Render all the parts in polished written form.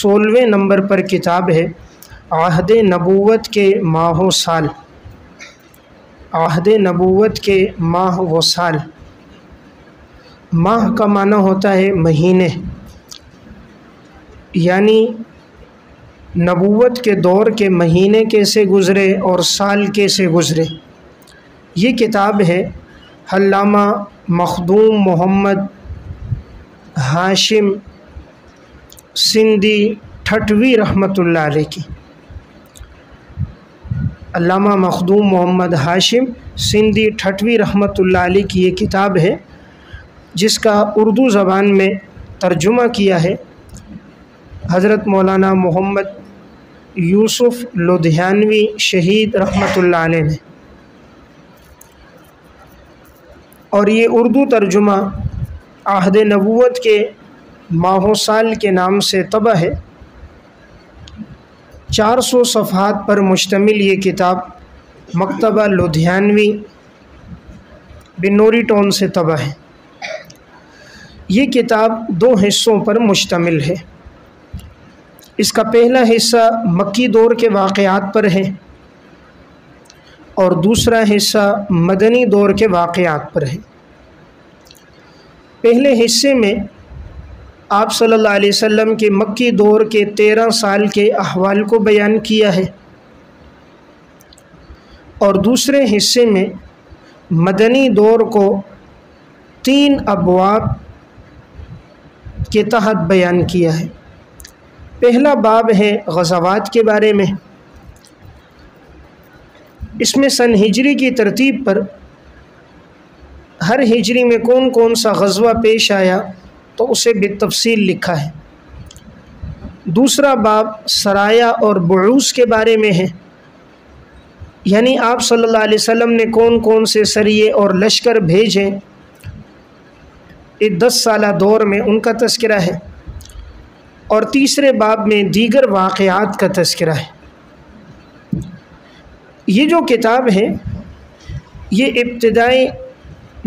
16ویں number پر کتاب ہے عہد نبوت کے ماہ و سال۔ عہد نبوت کے ماہ و سال۔ ماہ کا معنی ہوتا ہے مہینے، یعنی نبوت کے دور کے مہینے کیسے گزرے اور سال کیسے گزرے۔ یہ کتاب ہے علامہ مخدوم محمد ہاشم سندھی ٹھٹوی رحمۃ اللہ علیہ کی۔ علامہ مخدوم محمد ہاشم سندھی ٹھٹوی رحمۃ اللہ علیہ کی یہ کتاب ہے، جس کا اردو زبان میں ترجمہ کیا ہے حضرت مولانا محمد یوسف لدھیانوی شہید رحمۃ اللہ علیہ نے، اور یہ اردو ترجمہ عہد نبوت کے ماہ و سال کے نام سے طبع ہے۔ 400 صفحات پر مشتمل یہ کتاب مکتبہ لدھیانوی بنوری ٹاؤن سے طبع ہے۔ یہ کتاب 2 حصوں پر مشتمل ہے۔ اس کا پہلا حصہ مکی دور کے واقعات پر ہے اور دوسرا حصہ مدنی دور کے واقعات پر ہے۔ پہلے حصے میں آپ صلی اللہ علیہ وسلم کے مکی دور کے 13 سال کے احوال کو بیان کیا ہے، اور دوسرے حصے میں مدنی دور کو 3 ابواب کے تحت بیان کیا ہے۔ پہلا باب ہے غزوات کے بارے میں۔ اس میں سن ہجری کی ترتیب پر ہر ہجری میں کون کون سا غزوہ پیش آیا تو اسے بالتفصیل لکھا ہے۔ دوسرا باب سرایا اور بعوث کے بارے میں ہے، یعنی آپ صلی اللہ علیہ وسلم نے کون کون سے سریے اور لشکر بھیجے اس 10 سالہ دور میں، ان کا تذکرہ ہے۔ اور تیسرے باب میں دیگر واقعات کا تذکرہ ہے۔ یہ جو کتاب ہے یہ ابتدائی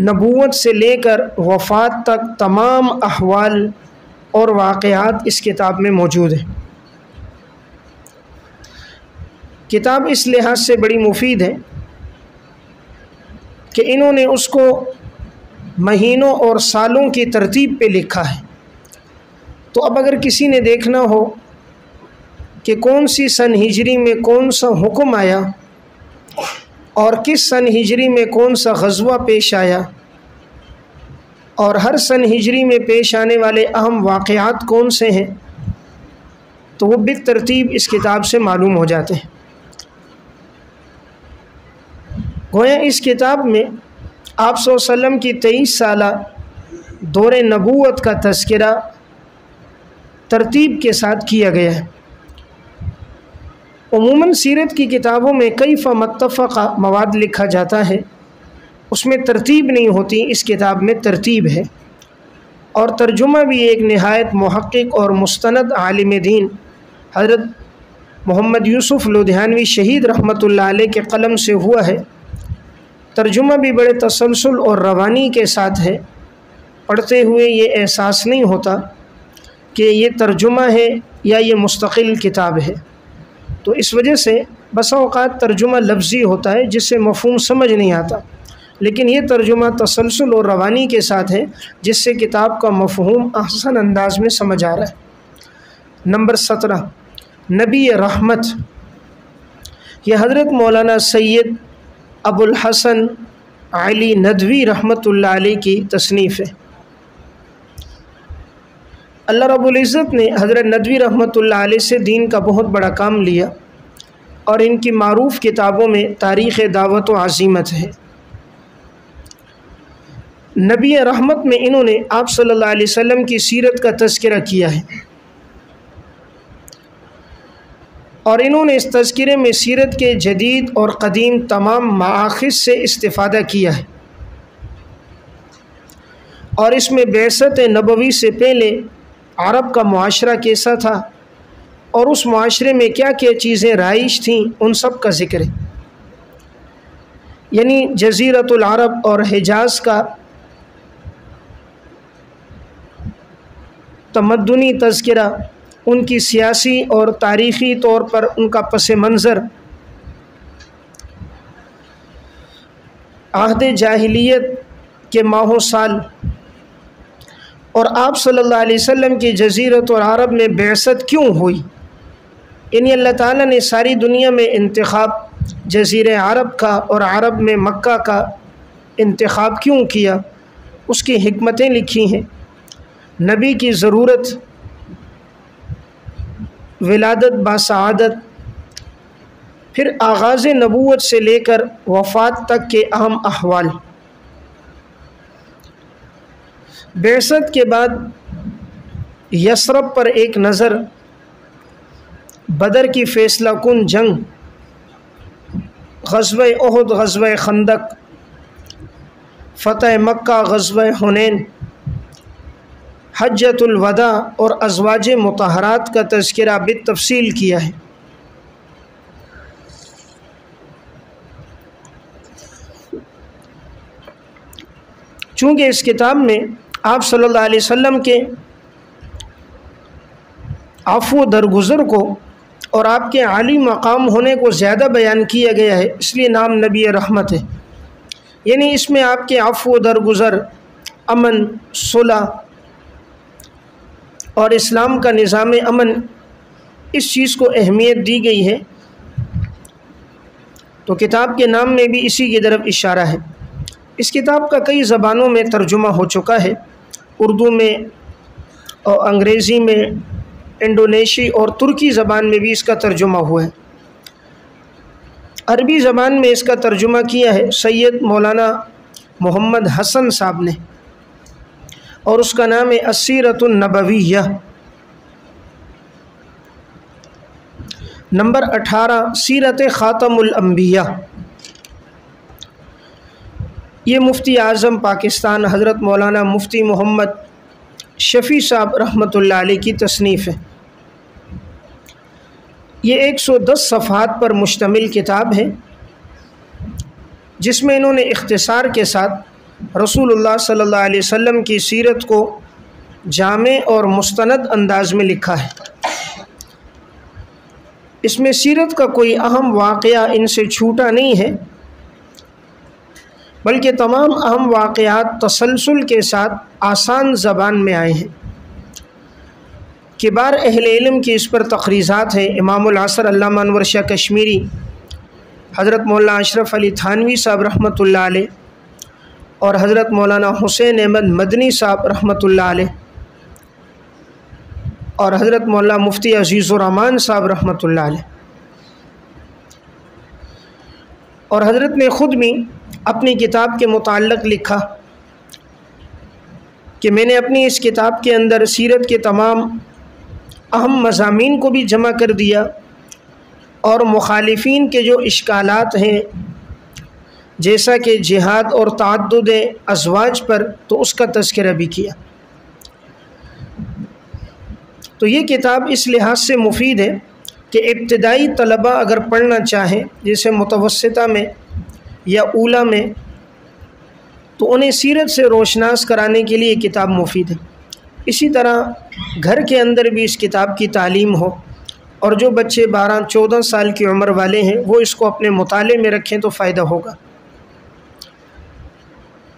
نبوت سے لے کر وفات تک تمام احوال اور واقعات اس کتاب میں موجود ہیں۔ کتاب اس لحاظ سے بڑی مفید ہے کہ انہوں نے اس کو مہینوں اور سالوں کی ترتیب پہ لکھا ہے۔ تو اب اگر کسی نے دیکھنا ہو کہ کون سی سن ہجری میں کون سا حکم آیا اور کس سن ہجری میں کون سا غزوہ پیش آیا، اور ہر سن ہجری میں پیش آنے والے اہم واقعات کون سے ہیں، تو وہ بالترتیب اس کتاب سے معلوم ہو جاتے ہیں۔ گویا اس کتاب میں آپ صلی اللہ علیہ وسلم کی 23 سالہ دور نبوت کا تذکرہ ترتیب کے ساتھ کیا گیا ہے۔ عموماً سیرت کی کتابوں میں کیف متفقہ مواد لکھا جاتا ہے، اس میں ترتیب نہیں ہوتی، اس کتاب میں ترتیب ہے۔ اور ترجمہ بھی ایک نہایت محقق اور مستند عالم دین حضرت محمد یوسف لدھیانوی شہید رحمۃ اللہ علیہ کے قلم سے ہوا ہے۔ ترجمہ بھی بڑے تسلسل اور روانی کے ساتھ ہے، پڑھتے ہوئے یہ احساس نہیں ہوتا کہ یہ ترجمہ ہے یا یہ مستقل کتاب ہے۔ تو اس وجہ سے بسا اوقات ترجمہ لفظی ہوتا ہے جس سے مفہوم سمجھ نہیں آتا، لیکن یہ ترجمہ تسلسل اور روانی کے ساتھ ہے جس سے کتاب کا مفہوم احسن انداز میں سمجھ آ رہا ہے۔ نمبر 17 نبی رحمت۔ یہ حضرت مولانا سید ابو الحسن علی ندوی رحمۃ اللہ علیہ کی تصنیف ہے۔ اللہ رب العزت نے حضرت ندوی رحمۃ اللہ علیہ سے دین کا بہت بڑا کام لیا، اور ان کی معروف کتابوں میں تاریخ دعوت و عزیمت ہے۔ نبی رحمت میں انہوں نے آپ صلی اللہ علیہ وسلم کی سیرت کا تذکرہ کیا ہے، اور انہوں نے اس تذکرے میں سیرت کے جدید اور قدیم تمام مآخذ سے استفادہ کیا ہے، اور اس میں بعثت نبوی سے پہلے عرب کا معاشرہ کیسا تھا اور اس معاشرے میں کیا کیا چیزیں رائج تھیں، ان سب کا ذکر ہے۔ یعنی جزیرۃ العرب اور حجاز کا تمدنی تذکرہ، ان کی سیاسی اور تاریخی طور پر ان کا پس منظر عہد جاہلیت کے ماہ و سال اور آپ صلی اللہ علیہ وسلم کی جزیرۃ العرب میں بعثت کیوں ہوئی، یعنی اللہ تعالیٰ نے ساری دنیا میں انتخاب جزیرہ عرب کا اور عرب میں مکہ کا انتخاب کیوں کیا، اس کی حکمتیں لکھی ہیں۔ نبی کی ضرورت، ولادت باسعادت، پھر آغاز نبوت سے لے کر وفات تک کے اہم احوال۔ بعثت کے بعد یثرب پر ایک نظر، بدر کی فیصلہ کن جنگ، غزوہ احد، غزوہ خندق، فتح مکہ، غزوہ حنین، حجۃ الوداع اور ازواج مطہرات کا تذکرہ بالتفصیل کیا ہے۔ چونکہ اس کتاب میں آپ صلی اللہ علیہ وسلم کے عفو درگزر کو اور آپ کے عالی مقام ہونے کو زیادہ بیان کیا گیا ہے، اس لیے نام نبی رحمت ہے، یعنی اس میں آپ کے عفو درگزر، امن، صلح اور اسلام کا نظام امن، اس چیز کو اہمیت دی گئی ہے، تو کتاب کے نام میں بھی اسی کی طرف اشارہ ہے۔ اس کتاب کا کئی زبانوں میں ترجمہ ہو چکا ہے، اردو میں اور انگریزی میں، انڈونیشی اور ترکی زبان میں بھی اس کا ترجمہ ہوا ہے۔ عربی زبان میں اس کا ترجمہ کیا ہے سید مولانا محمد حسن صاحب نے، اور اس کا نام ہے السیرۃ النبویہ۔ نمبر 18، سیرت خاتم الانبیاء۔ یہ مفتی اعظم پاکستان حضرت مولانا مفتی محمد شفیع صاحب رحمۃ اللہ علیہ کی تصنیف ہے۔ یہ 110 صفحات پر مشتمل کتاب ہے، جس میں انہوں نے اختصار کے ساتھ رسول اللہ صلی اللہ علیہ وسلم کی سیرت کو جامع اور مستند انداز میں لکھا ہے۔ اس میں سیرت کا کوئی اہم واقعہ ان سے چھوٹا نہیں ہے، بلکہ تمام اہم واقعات تسلسل کے ساتھ آسان زبان میں آئے ہیں۔ کبار اہل علم کی اس پر تقریضات ہیں، امام العصر علامہ انور شاہ کشمیری، حضرت مولانا اشرف علی تھانوی صاحب رحمۃ اللہ علیہ، اور حضرت مولانا حسین احمد مدنی صاحب رحمۃ اللہ علیہ، اور حضرت مولانا مفتی عزیز الرحمان صاحب رحمۃ اللہ علیہ، اور حضرت نے خود بھی اپنی کتاب کے متعلق لکھا کہ میں نے اپنی اس کتاب کے اندر سیرت کے تمام اہم مضامین کو بھی جمع کر دیا، اور مخالفین کے جو اشکالات ہیں جیسا کہ جہاد اور تعدد ازواج پر، تو اس کا تذکرہ بھی کیا۔ تو یہ کتاب اس لحاظ سے مفید ہے کہ ابتدائی طلبہ اگر پڑھنا چاہیں، جیسے متوسطہ میں یا اولیٰ میں، تو انہیں سیرت سے روشناس کرانے کے لیے یہ کتاب مفید ہے۔ اسی طرح گھر کے اندر بھی اس کتاب کی تعلیم ہو، اور جو بچے 12-14 سال کی عمر والے ہیں وہ اس کو اپنے مطالعے میں رکھیں تو فائدہ ہوگا۔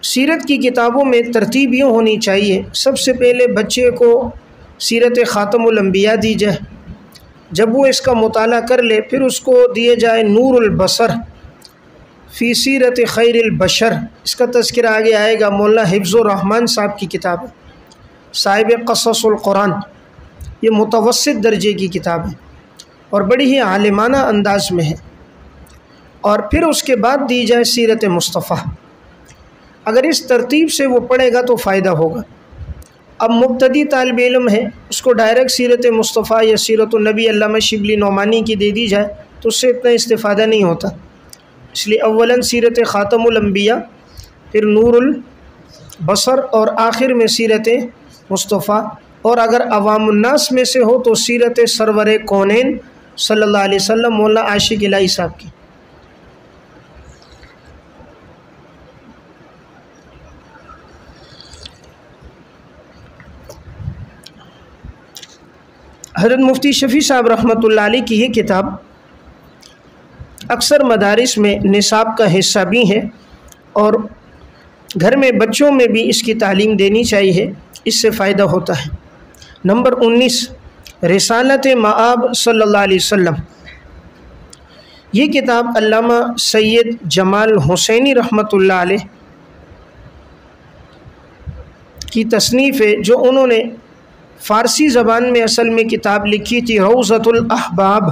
سیرت کی کتابوں میں ترتیب یوں ہونی چاہیے، سب سے پہلے بچے کو سیرت خاتم الانبیاء دی جائے، جب وہ اس کا مطالعہ کر لے پھر اس کو دیے جائے نور البصر فی سیرت خیر البشر، اس کا تذکرہ آگے آئے گا، مولانا حفظ الرحمان صاحب کی کتاب ہے، صاحب قصص القرآن، یہ متوسط درجے کی کتاب ہے اور بڑی ہی عالمانہ انداز میں ہے۔ اور پھر اس کے بعد دی جائے سیرت مصطفیٰ، اگر اس ترتیب سے وہ پڑھے گا تو فائدہ ہوگا۔ اب مبتدی طالب علم ہے، اس کو ڈائریکٹ سیرت مصطفیٰ یا سیرت النبی علامہ شبلی نعمانی کی دے دی جائے تو اس سے اتنا استفادہ نہیں ہوتا، اس لیے اولاً سیرت خاتم الانبیاء، پھر نور البصر، اور آخر میں سیرت مصطفیٰ، اور اگر عوام الناس میں سے ہو تو سیرت سرور کونین صلی اللہ علیہ وسلم مولانا عاشق الہی صاحب کی۔ حضرت مفتی شفیع صاحب رحمۃ اللہ علیہ کی یہ کتاب اکثر مدارس میں نصاب کا حصہ بھی ہے اور گھر میں بچوں میں بھی اس کی تعلیم دینی چاہیے، اس سے فائدہ ہوتا ہے۔ نمبر 19 رسالت مآب صلی اللہ علیہ وسلم، یہ کتاب علامہ سید جمال حسینی رحمۃ اللہ علیہ کی تصنیف ہے، جو انہوں نے فارسی زبان میں اصل میں کتاب لکھی تھی روضۃ الاحباب۔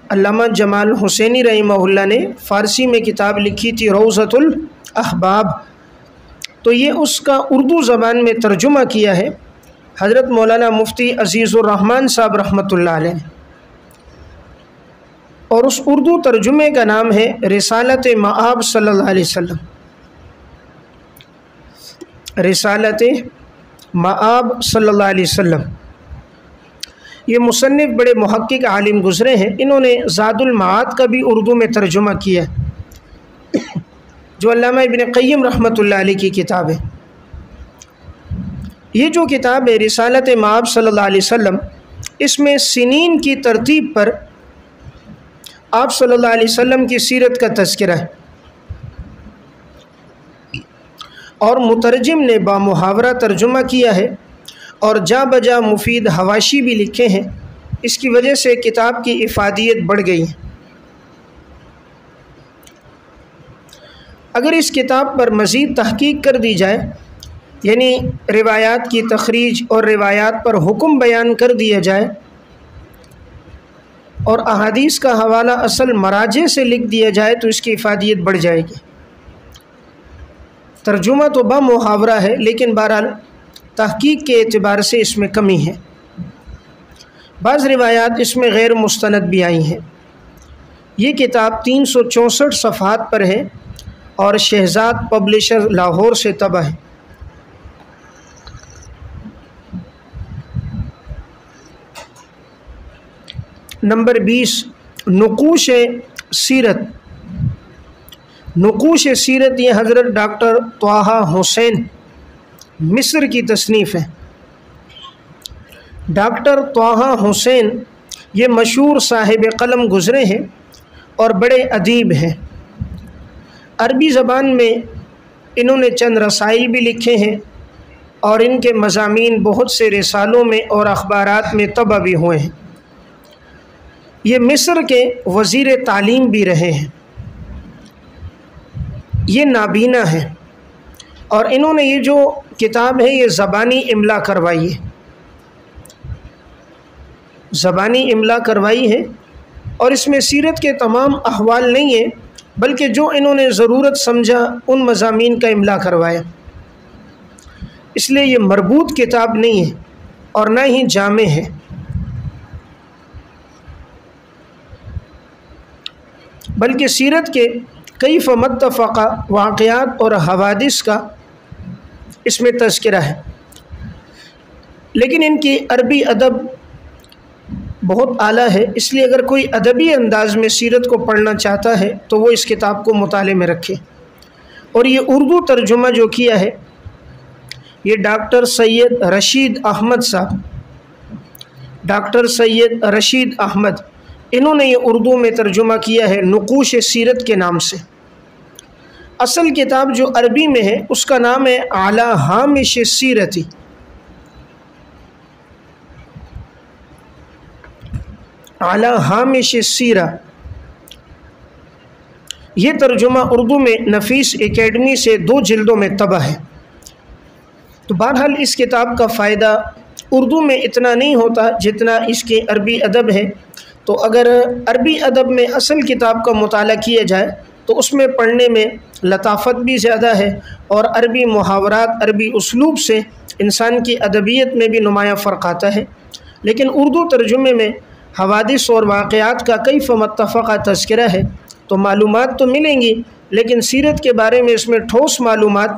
علامہ جمال حسینی رحمہ اللہ نے فارسی میں کتاب لکھی تھی روضۃ الاحباب، تو یہ اس کا اردو زبان میں ترجمہ کیا ہے حضرت مولانا مفتی عزیز الرحمن صاحب رحمۃ اللہ علیہ نے، اور اس اردو ترجمے کا نام ہے رسالت مآب صلی اللہ علیہ وسلم۔ رسالت مآب صلی اللہ علیہ وسلم، یہ مصنف بڑے محقق عالم گزرے ہیں، انہوں نے زاد المعاد کا بھی اردو میں ترجمہ کیا جو علامہ ابن قیم رحمۃ اللہ علیہ کی کتاب ہے۔ یہ جو کتاب ہے رسالت مآب صلی اللہ علیہ وسلم، اس میں سنین کی ترتیب پر آپ صلی اللہ علیہ وسلم کی سیرت کا تذکرہ ہے، اور مترجم نے بامحاورہ ترجمہ کیا ہے اور جا بجا مفید حواشی بھی لکھے ہیں، اس کی وجہ سے کتاب کی افادیت بڑھ گئی ہے۔ اگر اس کتاب پر مزید تحقیق کر دی جائے، یعنی روایات کی تخریج اور روایات پر حکم بیان کر دیا جائے اور احادیث کا حوالہ اصل مراجع سے لکھ دیا جائے تو اس کی افادیت بڑھ جائے گی۔ ترجمہ تو بامحاورہ ہے، لیکن بہرحال تحقیق کے اعتبار سے اس میں کمی ہے، بعض روایات اس میں غیر مستند بھی آئی ہیں۔ یہ کتاب 364 صفحات پر ہے اور شہزاد پبلشر لاہور سے طبع ہے۔ نمبر 20 نقوش سیرت۔ نقوش سیرت یہ حضرت ڈاکٹر طٰہٰ حسین مصر کی تصنیف ہے۔ ڈاکٹر طٰہٰ حسین یہ مشہور صاحب قلم گزرے ہیں اور بڑے ادیب ہیں۔ عربی زبان میں انہوں نے چند رسائل بھی لکھے ہیں اور ان کے مضامین بہت سے رسالوں میں اور اخبارات میں طبع بھی ہوئے ہیں۔ یہ مصر کے وزیر تعلیم بھی رہے ہیں۔ یہ نابینا ہے اور انہوں نے یہ جو کتاب ہے یہ زبانی املا کروائی ہے، زبانی املا کروائی ہے، اور اس میں سیرت کے تمام احوال نہیں ہیں بلکہ جو انہوں نے ضرورت سمجھا ان مضامین کا املا کروایا، اس لیے یہ مربوط کتاب نہیں ہے اور نہ ہی جامع ہے۔ بلکہ سیرت کے کئی متفقہ واقعات اور حوادث کا اس میں تذکرہ ہے، لیکن ان کی عربی ادب بہت اعلیٰ ہے، اس لیے اگر کوئی ادبی انداز میں سیرت کو پڑھنا چاہتا ہے تو وہ اس کتاب کو مطالعے میں رکھے۔ اور یہ اردو ترجمہ جو کیا ہے یہ ڈاکٹر سید رشید احمد صاحب، ڈاکٹر سید رشید احمد، انہوں نے یہ اردو میں ترجمہ کیا ہے نقوش سیرت کے نام سے۔ اصل کتاب جو عربی میں ہے اس کا نام ہے اعلی ہامش سیرتی، اعلی ہامش سیرہ۔ یہ ترجمہ اردو میں نفیس اکیڈمی سے 2 جلدوں میں طبع ہے۔ تو بہرحال اس کتاب کا فائدہ اردو میں اتنا نہیں ہوتا جتنا اس کے عربی ادب ہے، تو اگر عربی ادب میں اصل کتاب کا مطالعہ کیا جائے تو اس میں پڑھنے میں لطافت بھی زیادہ ہے، اور عربی محاورات، عربی اسلوب سے انسان کی ادبیت میں بھی نمایاں فرق آتا ہے۔ لیکن اردو ترجمے میں حوادث اور واقعات کا کئی متفقہ تذکرہ ہے، تو معلومات تو ملیں گی لیکن سیرت کے بارے میں اس میں ٹھوس معلومات،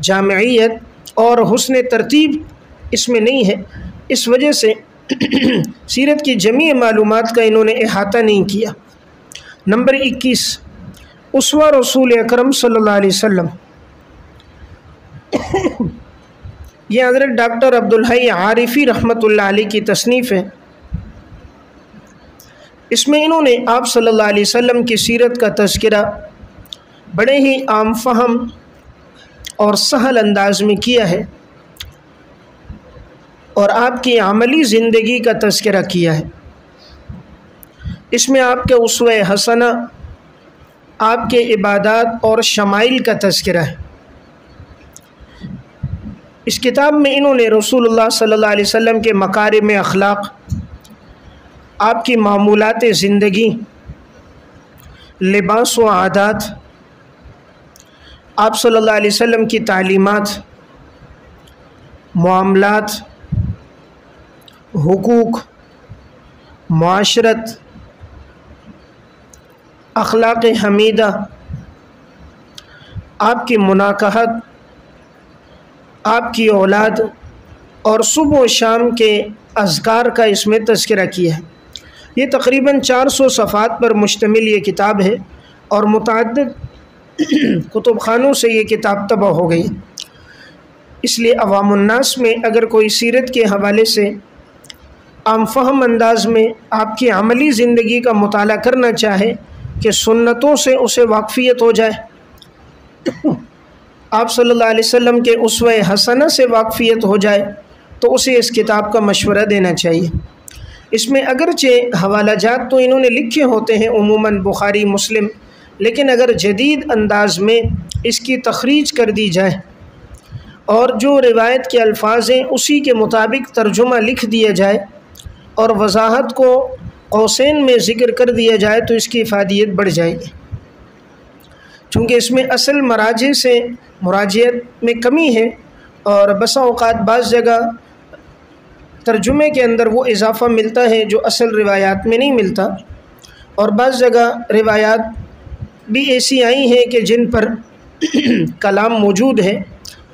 جامعیت اور حسن ترتیب اس میں نہیں ہے، اس وجہ سے سیرت کی جمیع معلومات کا انہوں نے احاطہ نہیں کیا۔ نمبر 21 اسوہ رسول اکرم صلی اللہ علیہ وسلم۔ یہ حضرت ڈاکٹر عبدالحی عارفی رحمۃ اللہ علیہ کی تصنیف ہے۔ اس میں انہوں نے آپ صلی اللہ علیہ وسلم کی سیرت کا تذکرہ بڑے ہی عام فہم اور سہل انداز میں کیا ہے، اور آپ کی عملی زندگی کا تذکرہ کیا ہے۔ اس میں آپ کے اسوہ حسنہ، آپ کے عبادات اور شمائل کا تذکرہ ہے۔ اس کتاب میں انہوں نے رسول اللہ صلی اللہ علیہ وسلم کے مکارم اخلاق، آپ کی معمولات زندگی، لباس و عادات، آپ صلی اللہ علیہ وسلم کی تعلیمات، معاملات، حقوق، معاشرت، اخلاق حمیدہ، آپ کی مناکحت، آپ کی اولاد اور صبح و شام کے اذکار کا اس میں تذکرہ کیا ہے۔ یہ تقریباً 400 صفحات پر مشتمل یہ کتاب ہے، اور متعدد کتب خانوں سے یہ کتاب طبع ہو گئی۔ اس لیے عوام الناس میں اگر کوئی سیرت کے حوالے سے عام فہم انداز میں آپ کی عملی زندگی کا مطالعہ کرنا چاہے کہ سنتوں سے اسے واقفیت ہو جائے، آپ صلی اللہ علیہ وسلم کے اسوہ حسنہ سے واقفیت ہو جائے، تو اسے اس کتاب کا مشورہ دینا چاہیے۔ اس میں اگرچہ حوالہ جات تو انہوں نے لکھے ہوتے ہیں عموماً بخاری مسلم، لیکن اگر جدید انداز میں اس کی تخریج کر دی جائے اور جو روایت کے الفاظ ہیں اسی کے مطابق ترجمہ لکھ دیا جائے اور وضاحت کو قوسین میں ذکر کر دیا جائے تو اس کی افادیت بڑھ جائے گی، چونکہ اس میں اصل مراجع سے مراجعت میں کمی ہے، اور بسا اوقات بعض جگہ ترجمے کے اندر وہ اضافہ ملتا ہے جو اصل روایات میں نہیں ملتا، اور بعض جگہ روایات بھی ایسی آئی ہیں کہ جن پر کلام موجود ہے،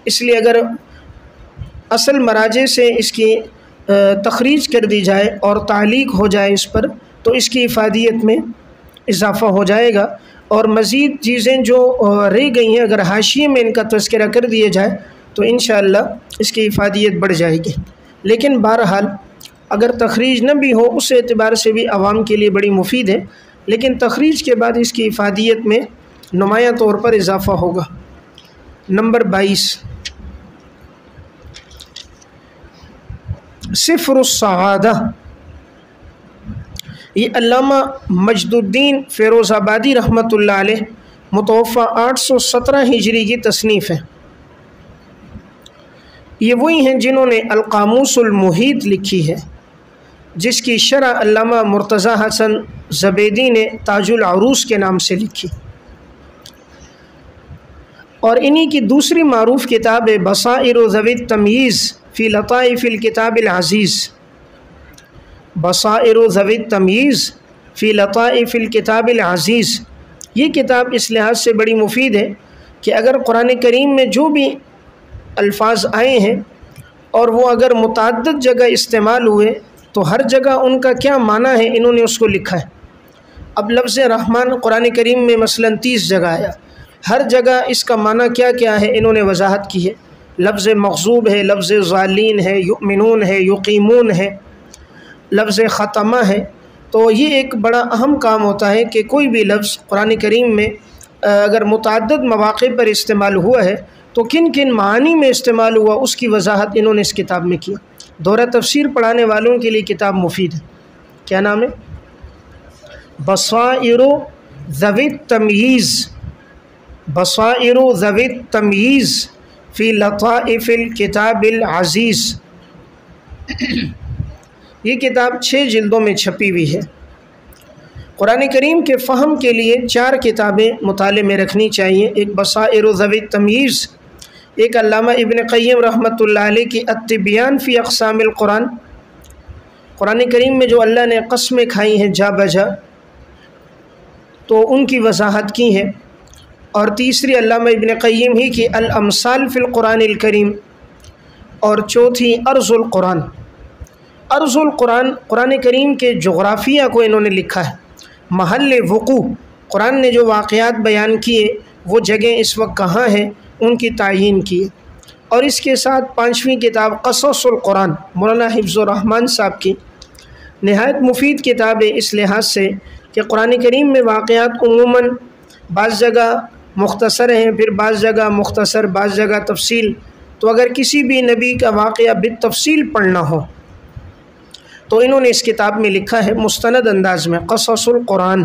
اس لیے اگر اصل مراجع سے اس کی تخریج کر دی جائے اور تعلیق ہو جائے اس پر تو اس کی افادیت میں اضافہ ہو جائے گا، اور مزید چیزیں جو رہ گئی ہیں اگر حاشیے میں ان کا تذکرہ کر دیا جائے تو انشاءاللہ اس کی افادیت بڑھ جائے گی۔ لیکن بہرحال اگر تخریج نہ بھی ہو اس اعتبار سے بھی عوام کے لیے بڑی مفید ہے، لیکن تخریج کے بعد اس کی افادیت میں نمایاں طور پر اضافہ ہوگا۔ نمبر 22، سفر السعادہ۔ یہ علامہ مجد الدین فیروز آبادی رحمۃ اللہ علیہ متوفہ 817 ہجری کی تصنیف ہے۔ یہ وہی ہیں جنہوں نے القاموس المحیط لکھی ہے، جس کی شرح علامہ مرتضیٰ حسن زبیدی نے تاج العروس کے نام سے لکھی، اور انہی کی دوسری معروف کتاب ہے بصائر ذوی التمییز فی لطائف الکتاب العزیز۔ بصائر ذوی التمییز فی لطائف الکتاب العزیز، یہ کتاب اس لحاظ سے بڑی مفید ہے کہ اگر قرآن کریم میں جو بھی الفاظ آئے ہیں اور وہ اگر متعدد جگہ استعمال ہوئے تو ہر جگہ ان کا کیا معنی ہے انہوں نے اس کو لکھا ہے۔ اب لفظ رحمان قرآن کریم میں مثلاً 30 جگہ آیا، ہر جگہ اس کا معنی کیا کیا ہے انہوں نے وضاحت کی ہے۔ لفظ مغضوب ہے، لفظ ضالین ہے، یؤمنون ہے، یقیمون ہے، لفظ ختمہ ہے۔ تو یہ ایک بڑا اہم کام ہوتا ہے کہ کوئی بھی لفظ قرآن کریم میں اگر متعدد مواقع پر استعمال ہوا ہے تو کن کن معانی میں استعمال ہوا اس کی وضاحت انہوں نے اس کتاب میں کی۔ دورہ تفسیر پڑھانے والوں کے لیے کتاب مفید ہے۔ کیا نام ہے؟ بصائر ذوی التمییز، بصائر ذوی التمییز فی لطائف الکتاب العزیز۔ یہ کتاب 6 جلدوں میں چھپی ہوئی ہے۔ قرآن کریم کے فہم کے لیے 4 کتابیں مطالعے میں رکھنی چاہیے۔ ایک بصائر ذوی التمییز، ایک علامہ ابن قیم رحمۃ اللہ علیہ کی التبیان فی اقسام القرآن، قرآن کریم میں جو اللہ نے قسمیں کھائی ہیں جا بجا تو ان کی وضاحت کی ہے، اور تیسری علامہ ابن قیم ہی کی الامثال فی القرآن الکریم، اور چوتھی ارض القرآن۔ ارض القرآن قرآن کریم کے جغرافیہ کو انہوں نے لکھا ہے، محل وقوع قرآن نے جو واقعات بیان کیے وہ جگہیں اس وقت کہاں ہیں ان کی تعیین کی ہے، اور اس کے ساتھ 5ویں کتاب قصص القرآن مولانا حفظ الرحمان صاحب کی نہایت مفید کتاب ہے اس لحاظ سے کہ قرآن کریم میں واقعات عموماً بعض جگہ مختصر ہیں، پھر بعض جگہ مختصر، بعض جگہ تفصیل. تو اگر کسی بھی نبی کا واقعہ بالتفصیل پڑھنا ہو تو انہوں نے اس کتاب میں لکھا ہے مستند انداز میں قصص القرآن.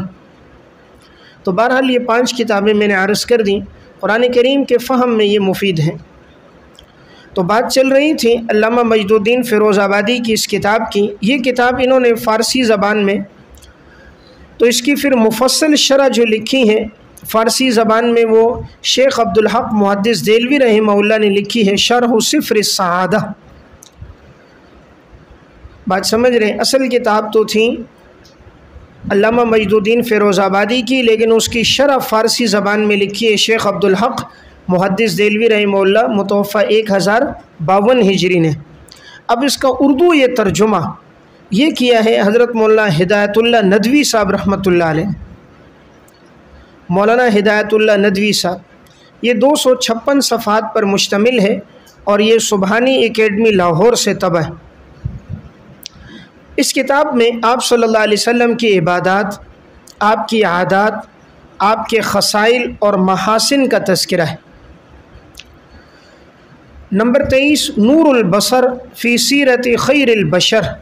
تو بہرحال یہ 5 کتابیں میں نے عرض کر دیں، قرآن کریم کے فہم میں یہ مفید ہیں. تو بات چل رہی تھی علامہ مجد الدین فیروز آبادی کی اس کتاب کی. یہ کتاب انہوں نے فارسی زبان میں، تو اس کی پھر مفصل شرح جو لکھی ہے فارسی زبان میں وہ شیخ عبدالحق محدث دہلوی رحمہ اللہ نے لکھی ہے، شرح سفر السعادہ. بات سمجھ رہے ہیں؟ اصل کتاب تو تھی علامہ مجد الدین فیروز آبادی کی، لیکن اس کی شرح فارسی زبان میں لکھی ہے شیخ عبدالحق محدث دہلوی رحمہ اللہ، متوفہ 1052 ہجری نے. اب اس کا اردو یہ ترجمہ یہ کیا ہے حضرت مولانا ہدایت اللہ ندوی صاحب رحمۃ اللہ علیہ، مولانا ہدایت اللہ ندوی صاحب. یہ 256 صفحات پر مشتمل ہے اور یہ سبحانی اکیڈمی لاہور سے طبع ہے. اس کتاب میں آپ صلی اللہ علیہ وسلم کی عبادات، آپ کی عادات، آپ کے خصائل اور محاسن کا تذکرہ ہے. نمبر 23 نور البصر فی سیرت خیر البشر.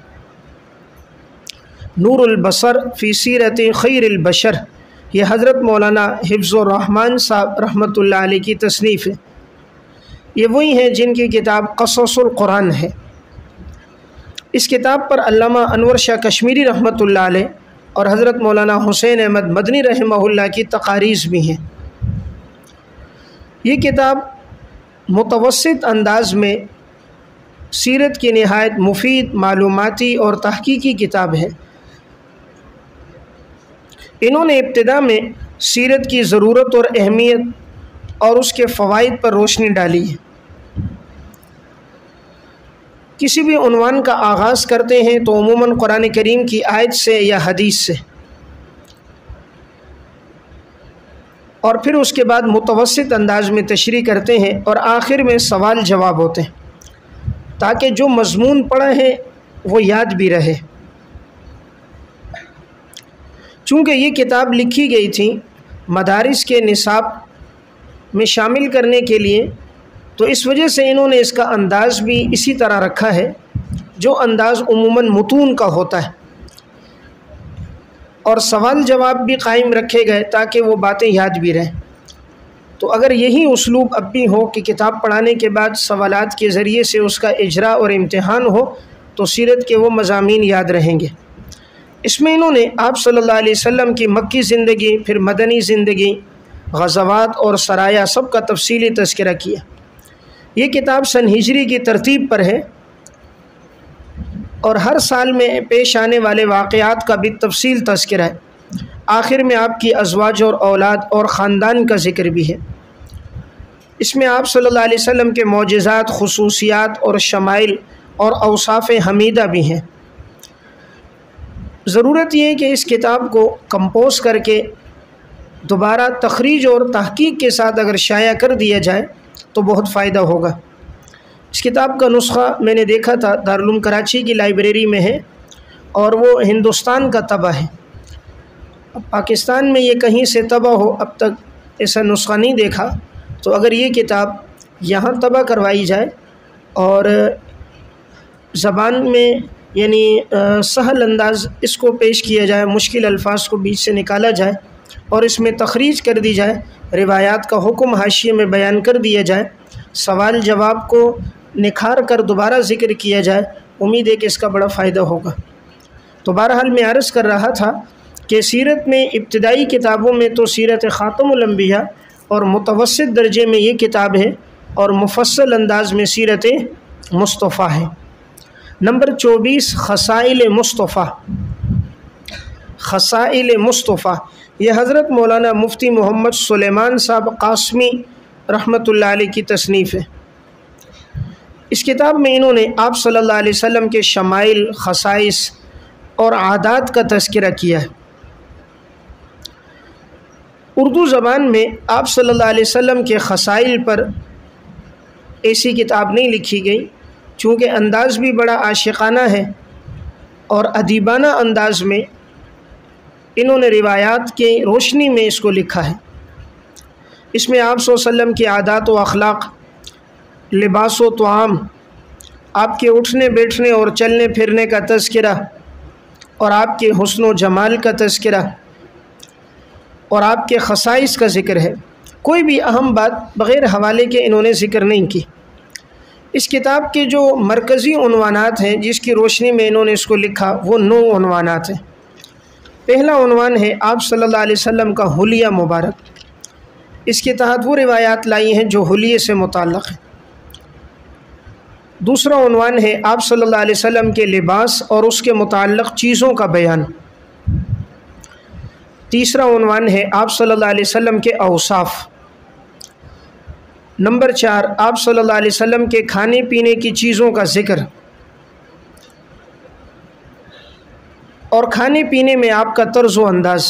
نور البصر فی سیرت خیر البشر یہ حضرت مولانا حفظ الرحمان صاحب رحمۃ اللہ علیہ کی تصنیف ہے. یہ وہی ہیں جن کی کتاب قصص القرآن ہے. اس کتاب پر علامہ انور شاہ کشمیری رحمۃ اللہ علیہ اور حضرت مولانا حسین احمد مدنی رحمہ اللہ کی تقاریض بھی ہیں. یہ کتاب متوسط انداز میں سیرت کی نہایت مفید، معلوماتی اور تحقیقی کتاب ہے. انہوں نے ابتدا میں سیرت کی ضرورت اور اہمیت اور اس کے فوائد پر روشنی ڈالی ہے. کسی بھی عنوان کا آغاز کرتے ہیں تو عموماً قرآن کریم کی آیت سے یا حدیث سے، اور پھر اس کے بعد متوسط انداز میں تشریح کرتے ہیں اور آخر میں سوال جواب ہوتے ہیں تاکہ جو مضمون پڑھا ہے وہ یاد بھی رہے. چونکہ یہ کتاب لکھی گئی تھی مدارس کے نصاب میں شامل کرنے کے لیے، تو اس وجہ سے انہوں نے اس کا انداز بھی اسی طرح رکھا ہے جو انداز عموماً متون کا ہوتا ہے، اور سوال جواب بھی قائم رکھے گئے تاکہ وہ باتیں یاد بھی رہیں. تو اگر یہی اسلوب اب بھی ہو کہ کتاب پڑھانے کے بعد سوالات کے ذریعے سے اس کا اجراء اور امتحان ہو تو سیرت کے وہ مضامین یاد رہیں گے. اس میں انہوں نے آپ صلی اللہ علیہ وسلم کی مکی زندگی، پھر مدنی زندگی، غزوات اور سرایا سب کا تفصیلی تذکرہ کیا. یہ کتاب سن ہجری کی ترتیب پر ہے اور ہر سال میں پیش آنے والے واقعات کا بھی تفصیل تذکرہ ہے. آخر میں آپ کی ازواج اور اولاد اور خاندان کا ذکر بھی ہے. اس میں آپ صلی اللہ علیہ وسلم کے معجزات، خصوصیات اور شمائل اور اوصاف حمیدہ بھی ہیں. ضرورت یہ ہے کہ اس کتاب کو کمپوز کر کے دوبارہ تخریج اور تحقیق کے ساتھ اگر شائع کر دیا جائے تو بہت فائدہ ہوگا. اس کتاب کا نسخہ میں نے دیکھا تھا دارالعلوم کراچی کی لائبریری میں ہے اور وہ ہندوستان کا طبع ہے. اب پاکستان میں یہ کہیں سے طبع ہو، اب تک ایسا نسخہ نہیں دیکھا. تو اگر یہ کتاب یہاں طبع کروائی جائے اور زبان میں یعنی سہل انداز اس کو پیش کیا جائے، مشکل الفاظ کو بیچ سے نکالا جائے اور اس میں تخریج کر دی جائے، روایات کا حکم حاشیے میں بیان کر دیا جائے، سوال جواب کو نکھار کر دوبارہ ذکر کیا جائے، امید ہے کہ اس کا بڑا فائدہ ہوگا. تو بہرحال میں عرض کر رہا تھا کہ سیرت میں ابتدائی کتابوں میں تو سیرت خاتم الانبیاء اور متوسط درجے میں یہ کتاب ہے اور مفصل انداز میں سیرت مصطفیٰ ہے. نمبر 24 خصائل مصطفیٰ. خصائل مصطفیٰ یہ حضرت مولانا مفتی محمد سلیمان صاحب قاسمی رحمۃ اللہ علیہ کی تصنیف ہے. اس کتاب میں انہوں نے آپ صلی اللہ علیہ وسلم کے شمائل، خصائص اور عادات کا تذکرہ کیا ہے. اردو زبان میں آپ صلی اللہ علیہ وسلم کے خصائل پر ایسی کتاب نہیں لکھی گئی، چونکہ انداز بھی بڑا عاشقانہ ہے اور ادیبانہ انداز میں انہوں نے روایات کی روشنی میں اس کو لکھا ہے۔ اس میں آپ صلی اللہ علیہ وسلم کی عادات و اخلاق، لباس و طعام، آپ کے اٹھنے بیٹھنے اور چلنے پھرنے کا تذکرہ، اور آپ کے حسن و جمال کا تذکرہ، اور آپ کے خصائص کا ذکر ہے۔ کوئی بھی اہم بات بغیر حوالے کے انہوں نے ذکر نہیں کی۔ اس کتاب کے جو مرکزی عنوانات ہیں جس کی روشنی میں انہوں نے اس کو لکھا، وہ 9 عنوانات ہیں۔ پہلا عنوان ہے آپ صلی اللہ علیہ وسلم کا حلیہ مبارک۔ اس کے تحت وہ روایات لائی ہیں جو حلیے سے متعلق ہیں۔ دوسرا عنوان ہے آپ صلی اللہ علیہ وسلم کے لباس اور اس کے متعلق چیزوں کا بیان۔ تیسرا عنوان ہے آپ صلی اللہ علیہ وسلم کے اوصاف۔ نمبر 4، آپ صلی اللہ علیہ وسلم کے کھانے پینے کی چیزوں کا ذکر، اور کھانے پینے میں آپ کا طرز و انداز۔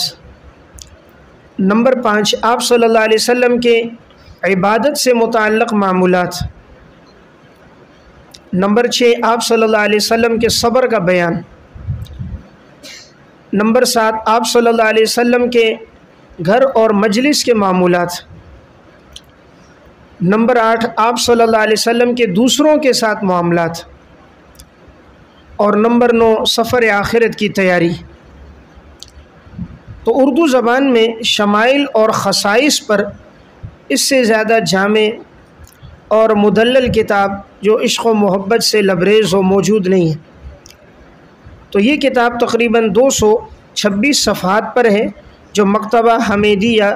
نمبر 5، آپ صلی اللہ علیہ وسلم کے عبادت سے متعلق معمولات۔ نمبر 6، آپ صلی اللہ علیہ وسلم کے صبر کا بیان۔ نمبر 7، آپ صلی اللہ علیہ وسلم کے گھر اور مجلس کے معمولات۔ نمبر 8، آپ صلی اللہ علیہ وسلم کے دوسروں کے ساتھ معاملات۔ اور نمبر 9، سفر آخرت کی تیاری۔ تو اردو زبان میں شمائل اور خصائص پر اس سے زیادہ جامع اور مدلل کتاب جو عشق و محبت سے لبریز ہو موجود نہیں ہے۔ تو یہ کتاب تقریباً 226 صفحات پر ہے، جو مکتبہ حمیدیہ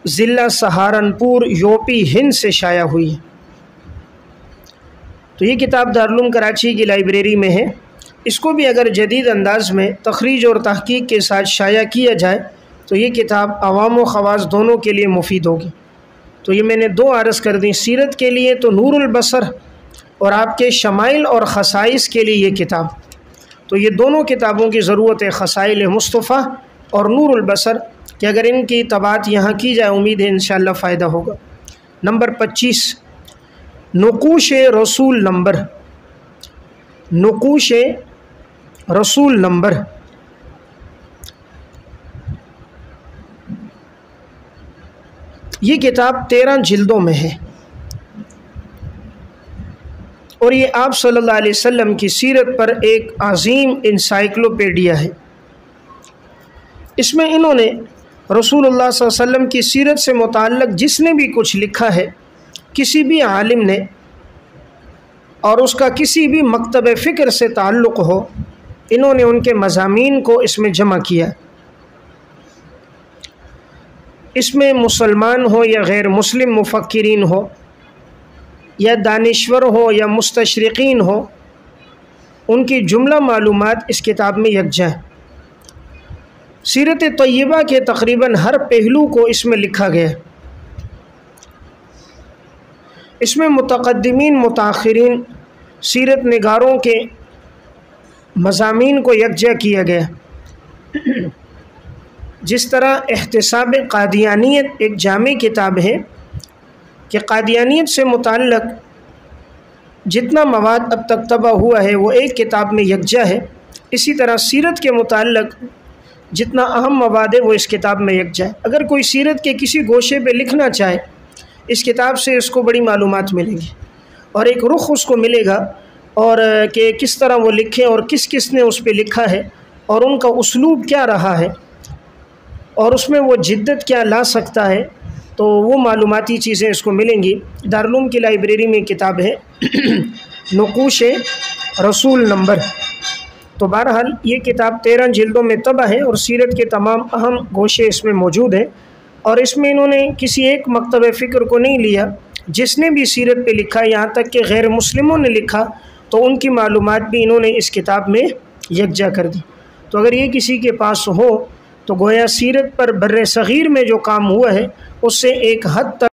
ضلع سہارنپور یوپی ہند سے شائع ہوئی ہے۔ تو یہ کتاب دارالعلوم کراچی کی لائبریری میں ہے۔ اس کو بھی اگر جدید انداز میں تخریج اور تحقیق کے ساتھ شائع کیا جائے تو یہ کتاب عوام و خواص دونوں کے لیے مفید ہوگی۔ تو یہ میں نے 2 عرض کر دیں، سیرت کے لیے تو نور البصر، اور آپ کے شمائل اور خصائص کے لیے یہ کتاب۔ تو یہ دونوں کتابوں کی ضرورت ہے، خصائل مصطفیٰ اور نور البصر، کہ اگر ان کی طباعت یہاں کی جائے امید ہے انشاءاللہ فائدہ ہوگا۔ نمبر 25، نقوش رسول نمبر۔ نقوش رسول نمبر یہ کتاب 13 جلدوں میں ہے، اور یہ آپ صلی اللہ علیہ وسلم کی سیرت پر ایک عظیم انسائکلوپیڈیا ہے۔ اس میں انہوں نے رسول اللہ صلی اللہ علیہ وسلم کی سیرت سے متعلق جس نے بھی کچھ لکھا ہے، کسی بھی عالم نے، اور اس کا کسی بھی مکتب فکر سے تعلق ہو، انہوں نے ان کے مضامین کو اس میں جمع کیا۔ اس میں مسلمان ہو یا غیر مسلم مفکرین ہو، یا دانشور ہو یا مستشرقین ہو، ان کی جملہ معلومات اس کتاب میں یکجا ہے۔ سیرت طیبہ کے تقریباً ہر پہلو کو اس میں لکھا گیا ہے۔ اس میں متقدمین متاخرین سیرت نگاروں کے مضامین کو یکجا کیا گیا۔ جس طرح احتساب قادیانیت ایک جامع کتاب ہے کہ قادیانیت سے متعلق جتنا مواد اب تک طبع ہوا ہے وہ ایک کتاب میں یکجا ہے، اسی طرح سیرت کے متعلق جتنا اہم مواد ہے وہ اس کتاب میں یکجا ہے۔ اگر کوئی سیرت کے کسی گوشے پہ لکھنا چاہے، اس کتاب سے اس کو بڑی معلومات ملیں گی، اور ایک رخ اس کو ملے گا، اور کہ کس طرح وہ لکھیں اور کس کس نے اس پہ لکھا ہے، اور ان کا اسلوب کیا رہا ہے، اور اس میں وہ جدت کیا لا سکتا ہے، تو وہ معلوماتی چیزیں اس کو ملیں گی۔ دارالعلوم کی لائبریری میں کتاب ہے نقوش رسول نمبر۔ تو بہرحال یہ کتاب 13 جلدوں میں طبع ہے، اور سیرت کے تمام اہم گوشے اس میں موجود ہیں، اور اس میں انہوں نے کسی ایک مکتب فکر کو نہیں لیا، جس نے بھی سیرت پہ لکھا، یہاں تک کہ غیر مسلموں نے لکھا تو ان کی معلومات بھی انہوں نے اس کتاب میں یکجا کر دی۔ تو اگر یہ کسی کے پاس ہو تو گویا سیرت پر بر صغیر میں جو کام ہوا ہے اس سے ایک حد تک